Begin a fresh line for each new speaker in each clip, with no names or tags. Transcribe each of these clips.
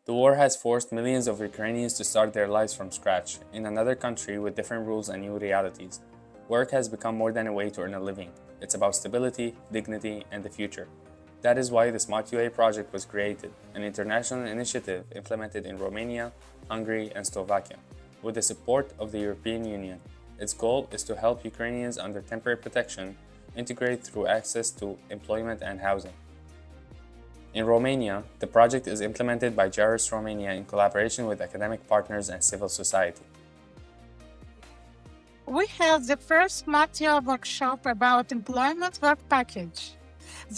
The war has forced millions of Ukrainians to start their lives from scratch, in another country with different rules and new realities. Work has become more than a way to earn a living. It's about stability, dignity, and the future. That is why the SMART UA project was created, an international initiative implemented in Romania, Hungary, and Slovakia, with the support of the European Union. Its goal is to help Ukrainians under temporary protection integrate through access to employment and housing. In Romania, the project is implemented by JRS Romania in collaboration with academic partners and civil society.
We held the first SMART UA workshop about employment work package.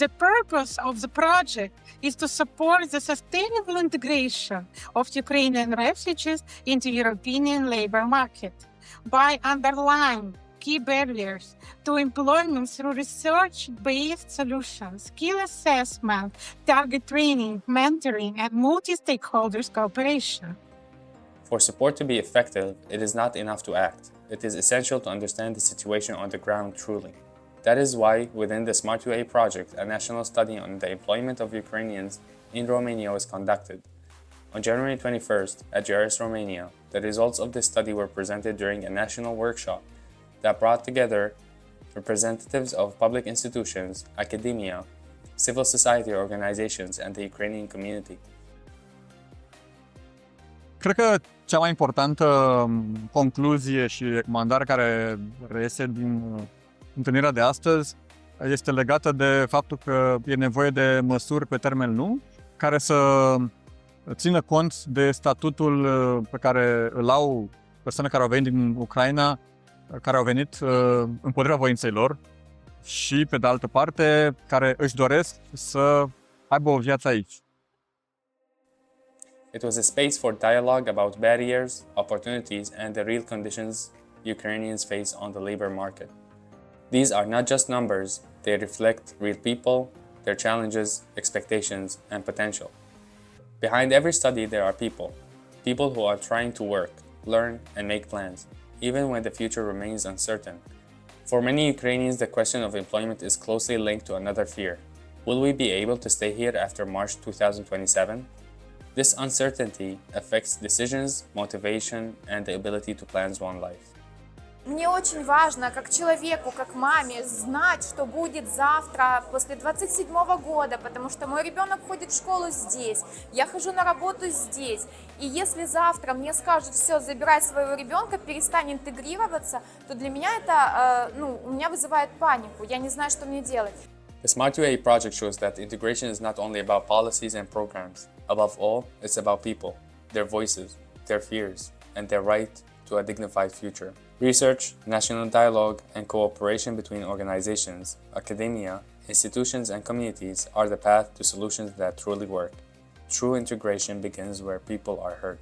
The purpose of the project is to support the sustainable integration of Ukrainian refugees into European labor market by underlying key barriers to employment through research-based solutions, skill assessment, target training, mentoring, and multi-stakeholders cooperation.
For support to be effective, it is not enough to act. It is essential to understand the situation on the ground truly. That is why, within the SMART UA project, a national study on the employment of Ukrainians in Romania was conducted. On January 21st, at JRS Romania, the results of this study were presented during a national workshop that brought together representatives of public institutions, academia, civil society organizations, and the Ukrainian community.
Cred că cea mai importantă concluzie și recomandare care reiese din întâlnirea de astăzi este legată de faptul că e nevoie de măsuri pe termen lung care să țină cont de statutul pe care îl au persoane care au venit din Ucraina, care au venit împotriva voinței lor și, pe de altă parte, care își doresc să aibă o viață aici.
It was a space for dialogue about barriers, opportunities, and the real conditions Ukrainians face on the labor market. These are not just numbers, they reflect real people, their challenges, expectations, and potential. Behind every study there are people who are trying to work, learn, and make plans, even when the future remains uncertain. For many Ukrainians, the question of employment is closely linked to another fear. Will we be able to stay here after March 2027? This uncertainty affects decisions, motivation, and the ability to plan one's life.
Мне очень важно, как человеку, как маме, знать, что будет завтра, после 27-го года, потому что мой ребенок ходит в школу здесь, я хожу на работу здесь. И если завтра мне скажут, все, забирай своего ребенка, перестань интегрироваться, то для меня это, у меня вызывает панику, я не знаю, что мне делать.
The SMART UA project shows that integration is not only about policies and programs. Above all, it's about people, their voices, their fears, and their right to a dignified future. Research, national dialogue, and cooperation between organizations, academia, institutions, and communities are the path to solutions that truly work. True integration begins where people are heard.